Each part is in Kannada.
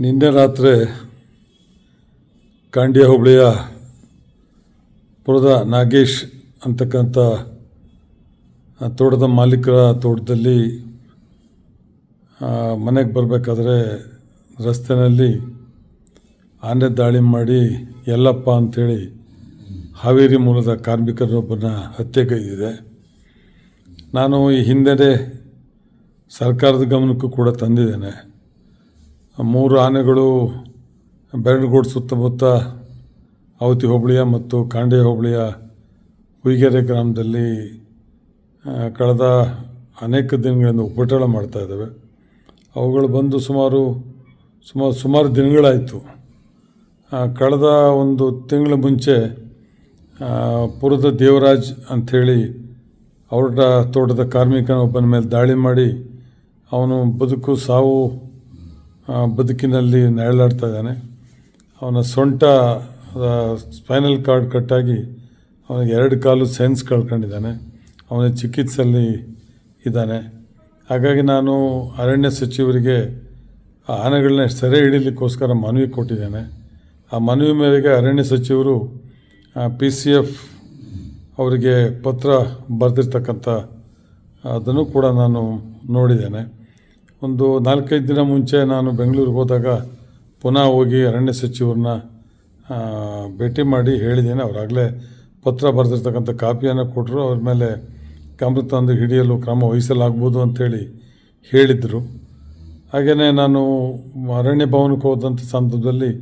ನಿನ್ನೆ ರಾತ್ರಿ ಕಾಂಡ್ಯ ಹೋಬಳಿಯ ಪುರದ ನಾಗೇಶ್ ಅಂತಕ್ಕಂಥ ತೋಟದ ಮಾಲೀಕರ ತೋಟದಲ್ಲಿ ಮನೆಗೆ ಬರಬೇಕಾದ್ರೆ ರಸ್ತೆಯಲ್ಲಿ ಆನೆ ದಾಳಿ ಮಾಡಿ ಯಲ್ಲಪ್ಪ ಅಂಥೇಳಿ ಹಾವೇರಿ ಮೂಲದ ಕಾರ್ಮಿಕರೊಬ್ಬನ ಹತ್ಯೆಗೈದಿದೆ. ನಾನು ಈ ಹಿಂದೆ ಸರ್ಕಾರದ ಗಮನಕ್ಕೂ ಕೂಡ ತಂದಿದ್ದೇನೆ. 3 ಆನೆಗಳು ಬೆರಡುಗೋಡು ಸುತ್ತಮುತ್ತ ಅವತಿ ಹೋಬಳಿಯ ಮತ್ತು ಕಾಂಡ್ಯ ಹೋಬಳಿಯ ಹುಯಿಗೆರೆ ಗ್ರಾಮದಲ್ಲಿ ಕಳೆದ ಅನೇಕ ದಿನಗಳಿಂದ ಉಪಟಳ ಮಾಡ್ತಾ ಇದ್ದಾವೆ. ಅವುಗಳು ಬಂದು ಸುಮಾರು ದಿನಗಳಾಯಿತು. ಕಳೆದ ಒಂದು ತಿಂಗಳ ಮುಂಚೆ ಪುರದ ದೇವರಾಜ್ ಅಂಥೇಳಿ ಅವರ ತೋಟದ ಕಾರ್ಮಿಕನೊಬ್ಬನ ಮೇಲೆ ದಾಳಿ ಮಾಡಿ ಅವನು ಸಾವು ಬದುಕಿನಲ್ಲಿ ನೆರಳಾಡ್ತಾ ಇದ್ದಾನೆ. ಅವನ ಸೊಂಟ ಸ್ಪೈನಲ್ ಕಾರ್ಡ್ ಕಟ್ಟಾಗಿ ಅವನಿಗೆ 2 ಕಾಲು ಸೆನ್ಸ್ ಕಳ್ಕೊಂಡಿದ್ದಾನೆ. ಅವನ ಚಿಕಿತ್ಸೆಯಲ್ಲಿ ಇದ್ದಾನೆ. ಹಾಗಾಗಿ ನಾನು ಅರಣ್ಯ ಸಚಿವರಿಗೆ ಆ ಆನೆಗಳನ್ನ ಸೆರೆ ಹಿಡೀಲಿಕ್ಕೋಸ್ಕರ ಮನವಿ ಕೊಟ್ಟಿದ್ದೇನೆ. ಆ ಮನವಿ ಮೇರೆಗೆ ಅರಣ್ಯ ಸಚಿವರು PCF ಅವರಿಗೆ ಪತ್ರ ಬರೆದಿರ್ತಕ್ಕಂಥ ಅದನ್ನು ಕೂಡ ನಾನು ನೋಡಿದ್ದೇನೆ. ಒಂದು 4-5 ದಿನ ಮುಂಚೆ ನಾನು ಬೆಂಗಳೂರಿಗೆ ಹೋದಾಗ ಪುನಃ ಹೋಗಿ ಅರಣ್ಯ ಸಚಿವರನ್ನ ಭೇಟಿ ಮಾಡಿ ಹೇಳಿದ್ದೇನೆ. ಅವರಾಗಲೇ ಪತ್ರ ಬರೆದಿರ್ತಕ್ಕಂಥ ಕಾಪಿಯನ್ನು ಕೊಟ್ಟರು. ಅವ್ರ ಮೇಲೆ ಗಮನ ತಂದು ಹಿಡಿಯಲು ಕ್ರಮ ವಹಿಸಲಾಗ್ಬೋದು ಅಂಥೇಳಿ ಹೇಳಿದರು. ಹಾಗೆಯೇ ನಾನು ಅರಣ್ಯ ಭವನಕ್ಕೆ ಹೋದಂಥ ಸಂದರ್ಭದಲ್ಲಿ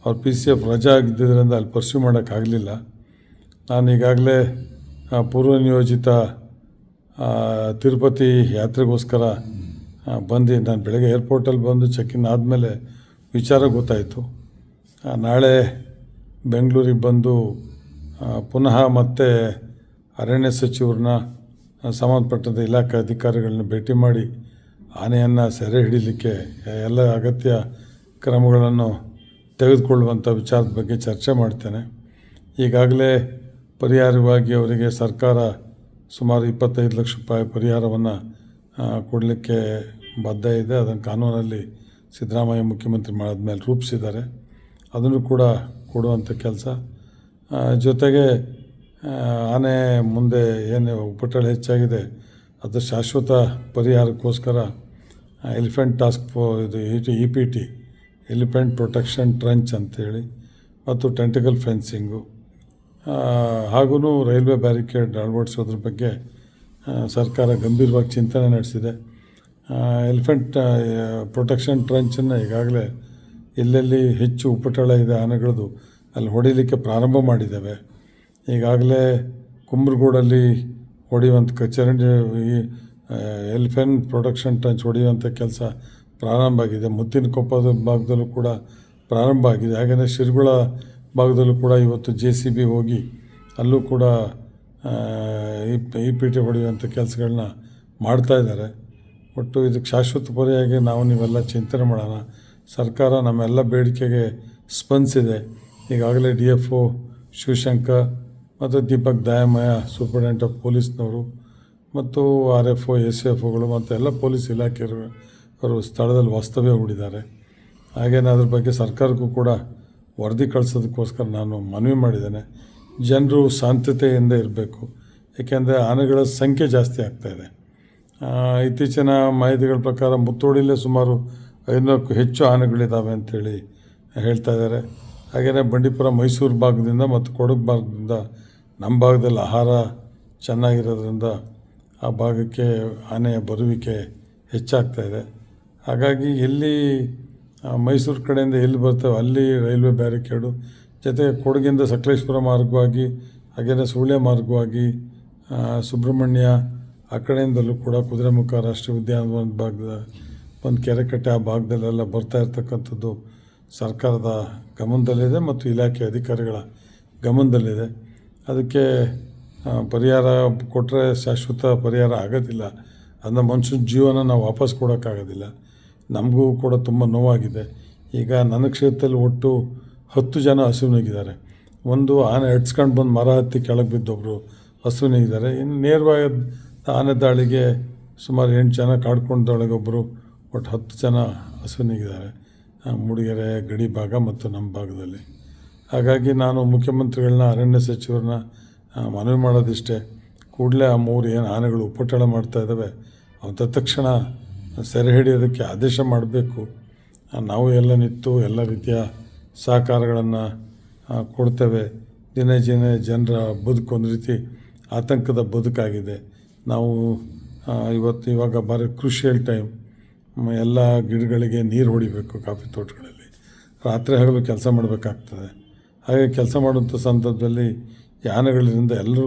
ಅವ್ರ PCF ರಜಾ ಆಗಿದ್ದರಿಂದ ಅಲ್ಲಿ ಪರ್ಸ್ಯೂ ಮಾಡೋಕ್ಕಾಗಲಿಲ್ಲ. ನಾನು ಈಗಾಗಲೇ ಪೂರ್ವ ನಿಯೋಜಿತ ತಿರುಪತಿ ಯಾತ್ರೆಗೋಸ್ಕರ ನಾನು ಬೆಳಗ್ಗೆ ಏರ್ಪೋರ್ಟಲ್ಲಿ ಬಂದು ಚೆಕ್-ಇನ್ ಆದಮೇಲೆ ವಿಚಾರ ಗೊತ್ತಾಯಿತು. ನಾಳೆ ಬೆಂಗಳೂರಿಗೆ ಬಂದು ಪುನಃ ಮತ್ತೆ ಅರಣ್ಯ ಸಚಿವರನ್ನ ಸಂಬಂಧಪಟ್ಟಂಥ ಇಲಾಖೆ ಅಧಿಕಾರಿಗಳನ್ನ ಭೇಟಿ ಮಾಡಿ ಆನೆಯನ್ನು ಸೆರೆ ಹಿಡೀಲಿಕ್ಕೆ ಎಲ್ಲ ಅಗತ್ಯ ಕ್ರಮಗಳನ್ನು ತೆಗೆದುಕೊಳ್ಳುವಂಥ ವಿಚಾರದ ಬಗ್ಗೆ ಚರ್ಚೆ ಮಾಡ್ತೇನೆ. ಈಗಾಗಲೇ ಪರಿಹಾರವಾಗಿ ಅವರಿಗೆ ಸರ್ಕಾರ ಸುಮಾರು 25 ಲಕ್ಷ ರೂಪಾಯಿ ಪರಿಹಾರವನ್ನು ಕೊಡಲಿಕ್ಕೆ ಬದ್ಧ ಇದೆ. ಅದನ್ನು ಕಾನೂನಲ್ಲಿ ಸಿದ್ದರಾಮಯ್ಯ ಮುಖ್ಯಮಂತ್ರಿ ಮಾಡಿದ್ಮೇಲೆ ರೂಪಿಸಿದ್ದಾರೆ. ಅದನ್ನು ಕೂಡ ಕೊಡುವಂಥ ಕೆಲಸ. ಜೊತೆಗೆ ಆನೆ ಮುಂದೆ ಏನು ಉಪಟಳ ಹೆಚ್ಚಾಗಿದೆ ಅದು ಶಾಶ್ವತ ಪರಿಹಾರಕ್ಕೋಸ್ಕರ ಎಲಿಫೆಂಟ್ ಇದು EPT ಎಲಿಫೆಂಟ್ ಪ್ರೊಟೆಕ್ಷನ್ ಟ್ರಂಚ್ ಅಂಥೇಳಿ ಮತ್ತು ಟೆಂಟಿಕಲ್ ಫೆನ್ಸಿಂಗು ಹಾಗೂ ರೈಲ್ವೆ ಬ್ಯಾರಿಕೇಡ್ ಅಳವಡಿಸೋದ್ರ ಬಗ್ಗೆ ಸರ್ಕಾರ ಗಂಭೀರವಾಗಿ ಚಿಂತನೆ ನಡೆಸಿದೆ. ಎಲಿಫೆಂಟ್ ಪ್ರೊಟೆಕ್ಷನ್ ಟ್ರಂಚನ್ನು ಈಗಾಗಲೇ ಎಲ್ಲೆಲ್ಲಿ ಹೆಚ್ಚು ಉಪಟಳ ಇದೆ ಆನೆಗಳದು ಅಲ್ಲಿ ಹೊಡಿಲಿಕ್ಕೆ ಪ್ರಾರಂಭ ಮಾಡಿದ್ದೇವೆ. ಈಗಾಗಲೇ ಕುಂಬ್ರಗೋಡಲ್ಲಿ ಹೊಡೆಯುವಂಥ ಚರಂಡಿ ಎಲಿಫೆಂಟ್ ಪ್ರೊಟೆಕ್ಷನ್ ಟ್ರಂಚ್ ಹೊಡೆಯುವಂಥ ಕೆಲಸ ಪ್ರಾರಂಭ ಆಗಿದೆ. ಮುತ್ತಿನಕೊಪ್ಪದ ಭಾಗದಲ್ಲೂ ಕೂಡ ಪ್ರಾರಂಭ ಆಗಿದೆ. ಹಾಗೆಯೇ ಶಿರ್ಗುಳ ಭಾಗದಲ್ಲೂ ಕೂಡ ಇವತ್ತು JCB ಹೋಗಿ ಅಲ್ಲೂ ಕೂಡ EPT ಹೊಡೆಯುವಂಥ ಕೆಲಸಗಳನ್ನ ಮಾಡ್ತಾಯಿದ್ದಾರೆ. ಒಟ್ಟು ಇದಕ್ಕೆ ಶಾಶ್ವತ ಪರಿಯಾಗಿ ನೀವೆಲ್ಲ ಚಿಂತನೆ ಮಾಡೋಣ. ಸರ್ಕಾರ ನಮ್ಮೆಲ್ಲ ಬೇಡಿಕೆಗೆ ಸ್ಪಂದಿಸಿದೆ. ಈಗಾಗಲೇ DFO ಶಿವಶಂಕರ್ ಮತ್ತು ದೀಪಕ್ ದಯಾಮಯ ಸೂಪರಿಂಟೆಂಡೆಂಟ್ ಆಫ್ ಪೊಲೀಸ್ನವರು ಮತ್ತು RFO SFOಗಳು ಮತ್ತು ಎಲ್ಲ ಪೊಲೀಸ್ ಇಲಾಖೆಯವರು ಸ್ಥಳದಲ್ಲಿ ವಾಸ್ತವ್ಯ ಹೂಡಿದ್ದಾರೆ. ಹಾಗೇನೇ ಅದ್ರ ಬಗ್ಗೆ ಸರ್ಕಾರಕ್ಕೂ ಕೂಡ ವರದಿ ಕಳಿಸೋದಕ್ಕೋಸ್ಕರ ನಾನು ಮನವಿ ಮಾಡಿದ್ದೇನೆ. ಜನರು ಶಾಂತತೆಯಿಂದ ಇರಬೇಕು. ಏಕೆಂದರೆ ಆನೆಗಳ ಸಂಖ್ಯೆ ಜಾಸ್ತಿ ಆಗ್ತಾಯಿದೆ. ಇತ್ತೀಚಿನ ಮಾಹಿತಿಗಳ ಪ್ರಕಾರ ಮುತ್ತೋಡಿಲೇ ಸುಮಾರು 500ಕ್ಕೂ ಹೆಚ್ಚು ಆನೆಗಳಿದ್ದಾವೆ ಅಂಥೇಳಿ ಹೇಳ್ತಾ ಇದ್ದಾರೆ. ಹಾಗೆಯೇ ಬಂಡೀಪುರ ಮೈಸೂರು ಭಾಗದಿಂದ ಮತ್ತು ಕೊಡಗು ಭಾಗದಿಂದ ನಮ್ಮ ಭಾಗದಲ್ಲಿ ಆಹಾರ ಚೆನ್ನಾಗಿರೋದ್ರಿಂದ ಆ ಭಾಗಕ್ಕೆ ಆನೆಯ ಬರುವಿಕೆ ಹೆಚ್ಚಾಗ್ತಾಯಿದೆ. ಹಾಗಾಗಿ ಎಲ್ಲಿ ಮೈಸೂರು ಕಡೆಯಿಂದ ಎಲ್ಲಿ ಬರ್ತವೆ ಅಲ್ಲಿ ರೈಲ್ವೆ ಬ್ಯಾರಿಕೇಡು, ಜೊತೆಗೆ ಕೊಡಗಿಂದ ಸಕಲೇಶ್ಪುರ ಮಾರ್ಗವಾಗಿ ಹಾಗೆಯೇ ಸುಳ್ಯ ಮಾರ್ಗವಾಗಿ ಸುಬ್ರಹ್ಮಣ್ಯ ಆ ಕಡೆಯಿಂದಲೂ ಕೂಡ ಕುದುರೆಮುಖ ರಾಷ್ಟ್ರೀಯ ಉದ್ಯಾನವನದ ಭಾಗದ ಒಂದು ಕೆರೆಕಟ್ಟೆ ಆ ಭಾಗದಲ್ಲೆಲ್ಲ ಬರ್ತಾ ಇರ್ತಕ್ಕಂಥದ್ದು ಸರ್ಕಾರದ ಗಮನದಲ್ಲಿದೆ ಮತ್ತು ಇಲಾಖೆ ಅಧಿಕಾರಿಗಳ ಗಮನದಲ್ಲಿದೆ. ಅದಕ್ಕೆ ಪರಿಹಾರ ಕೊಟ್ಟರೆ ಶಾಶ್ವತ ಪರಿಹಾರ ಆಗೋದಿಲ್ಲ. ಅದನ್ನ ಮನುಷ್ಯನ ಜೀವನ ನಾವು ವಾಪಸ್ ಕೊಡೋಕ್ಕಾಗೋದಿಲ್ಲ. ನಮಗೂ ಕೂಡ ತುಂಬ ನೋವಾಗಿದೆ. ಈಗ ನನ್ನ ಕ್ಷೇತ್ರದಲ್ಲಿ ಒಟ್ಟು 10 ಜನ ಹಸುವಿನಾಗಿದ್ದಾರೆ. ಒಂದು ಆನೆ ಎಡ್ಸ್ಕೊಂಡು ಬಂದು ಮರ ಹತ್ತಿ ಕೆಳಗೆ ಬಿದ್ದೊಬ್ಬರು ಹಸುವಿನಾಗಿದ್ದಾರೆ. ಇನ್ನು ನೇರವಾಗಿ ಆನೆ ದಾಳಿಗೆ ಸುಮಾರು 8 ಜನ ಕಾಡ್ಕೊಂಡೊಳಗೊಬ್ಬರು, ಒಟ್ಟು 10 ಜನ ಹಸುವಿನಾಗಿದ್ದಾರೆ. ಮೂಡಿಗೆರೆ ಗಡಿ ಭಾಗ ಮತ್ತು ನಮ್ಮ ಭಾಗದಲ್ಲಿ. ಹಾಗಾಗಿ ನಾನು ಮುಖ್ಯಮಂತ್ರಿಗಳನ್ನ, ಅರಣ್ಯ ಸಚಿವರನ್ನ ಮನವಿ ಮಾಡೋದಿಷ್ಟೇ, ಕೂಡಲೇ ಆ 3 ಏನು ಆನೆಗಳು ಉಪಟಳ ಮಾಡ್ತಾ ಇದ್ದಾವೆ ಅವು ತತ್ಕ್ಷಣ ಸೆರೆ ಹಿಡಿಯೋದಕ್ಕೆ ಆದೇಶ ಮಾಡಬೇಕು. ನಾವು ಎಲ್ಲ ನಿಂತು ಎಲ್ಲ ರೀತಿಯ ಸಹಕಾರಗಳನ್ನು ಕೊಡ್ತೇವೆ. ದಿನೇ ಜನರ ಬದುಕು ಒಂದು ರೀತಿ ಆತಂಕದ ಬದುಕಾಗಿದೆ. ನಾವು ಇವಾಗ ಭಾರಿ ಕ್ರೂಷಿಯಲ್ ಟೈಮ್. ಎಲ್ಲ ಗಿಡಗಳಿಗೆ ನೀರು ಹೊಡಿಬೇಕು. ಕಾಫಿ ತೋಟಗಳಲ್ಲಿ ರಾತ್ರಿ ಹಗಲು ಕೆಲಸ ಮಾಡಬೇಕಾಗ್ತದೆ. ಹಾಗೆ ಕೆಲಸ ಮಾಡುವಂಥ ಸಂದರ್ಭದಲ್ಲಿ ಈ ಆನೆಗಳಿಂದ ಎಲ್ಲರೂ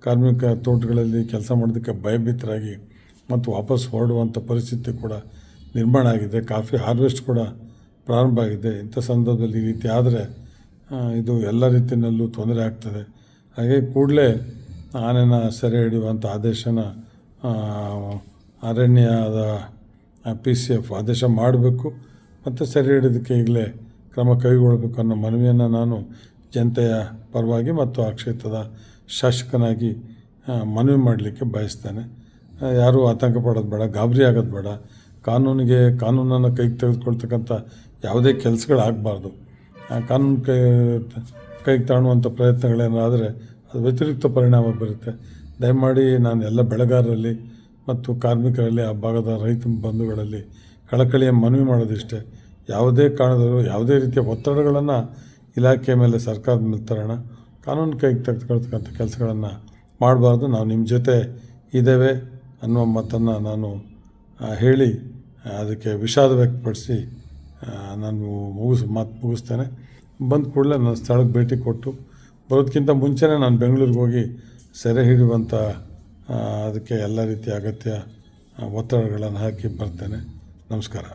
ಕಾರ್ಮಿಕ ತೋಟಗಳಲ್ಲಿ ಕೆಲಸ ಮಾಡೋದಕ್ಕೆ ಭಯಭೀತರಾಗಿ ಮತ್ತು ವಾಪಸ್ ಹೊರಡುವಂಥ ಪರಿಸ್ಥಿತಿ ಕೂಡ ನಿರ್ಮಾಣ ಆಗಿದೆ. ಕಾಫಿ ಹಾರ್ವೆಸ್ಟ್ ಕೂಡ ಪ್ರಾರಂಭ ಆಗಿದೆ. ಇಂಥ ಸಂದರ್ಭದಲ್ಲಿ ಈ ರೀತಿ ಆದರೆ ಇದು ಎಲ್ಲ ರೀತಿಯಲ್ಲೂ ತೊಂದರೆ ಆಗ್ತದೆ. ಹಾಗೆ ಕೂಡಲೇ ಆನೆನ ಸೆರೆ ಹಿಡಿಯುವಂಥ ಆದೇಶನ ಅರಣ್ಯದ PCF ಆದೇಶ ಮಾಡಬೇಕು ಮತ್ತು ಸೆರೆ ಹಿಡಿಯೋದಕ್ಕೆ ಈಗಲೇ ಕ್ರಮ ಕೈಗೊಳ್ಳಬೇಕು ಅನ್ನೋ ಮನವಿಯನ್ನು ನಾನು ಜನತೆಯ ಪರವಾಗಿ ಮತ್ತು ಆ ಕ್ಷೇತ್ರದ ಶಾಸಕನಾಗಿ ಮನವಿ ಮಾಡಲಿಕ್ಕೆ ಬಯಸ್ತೇನೆ. ಯಾರೂ ಆತಂಕ ಪಡೋದು ಬೇಡ, ಗಾಬರಿ ಆಗೋದು ಬೇಡ. ಕಾನೂನನ್ನು ಕೈಗೆ ತೆಗೆದುಕೊಳ್ತಕ್ಕಂಥ ಯಾವುದೇ ಕೆಲಸಗಳಾಗಬಾರ್ದು. ಕಾನೂನು ಕೈಗೆ ತಾಣುವಂಥ ಪ್ರಯತ್ನಗಳೇನಾದರೆ ಅದು ವ್ಯತಿರಿಕ್ತ ಪರಿಣಾಮ ಬರುತ್ತೆ. ದಯಮಾಡಿ ನಾನು ಎಲ್ಲ ಬೆಳೆಗಾರರಲ್ಲಿ ಮತ್ತು ಕಾರ್ಮಿಕರಲ್ಲಿ, ಆ ಭಾಗದ ರೈತ ಬಂಧುಗಳಲ್ಲಿ ಕಳಕಳಿಯ ಮನವಿ ಮಾಡೋದಿಷ್ಟೇ, ಯಾವುದೇ ಕಾರಣದಲ್ಲೂ ಯಾವುದೇ ರೀತಿಯ ಒತ್ತಡಗಳನ್ನು ಇಲಾಖೆ ಮೇಲೆ, ಸರ್ಕಾರದ ಮೇಲೆ ತರೋಣ. ಕಾನೂನು ಕೈಗೆ ತೆಗೆದುಕೊಳ್ತಕ್ಕಂಥ ಕೆಲಸಗಳನ್ನು ಮಾಡಬಾರ್ದು. ನಾವು ನಿಮ್ಮ ಜೊತೆ ಇದ್ದೇವೆ ಅನ್ನುವ ಮಾತನ್ನು ನಾನು ಹೇಳಿ ಅದಕ್ಕೆ ವಿಷಾದ ವ್ಯಕ್ತಪಡಿಸಿ ನಾನು ಮುಗಿಸ್ತೇನೆ. ಬಂದ ಕೂಡಲೇ ನಾನು ಸ್ಥಳಕ್ಕೆ ಭೇಟಿ ಕೊಟ್ಟು ಬರೋದಕ್ಕಿಂತ ಮುಂಚೆನೇ ನಾನು ಬೆಂಗಳೂರಿಗೆ ಹೋಗಿ ಸೆರೆ ಹಿಡಿಯುವಂಥ ಅದಕ್ಕೆ ಎಲ್ಲ ರೀತಿಯ ಅಗತ್ಯ ಒತ್ತಡಗಳನ್ನು ಹಾಕಿ ಬರ್ತೇನೆ. ನಮಸ್ಕಾರ.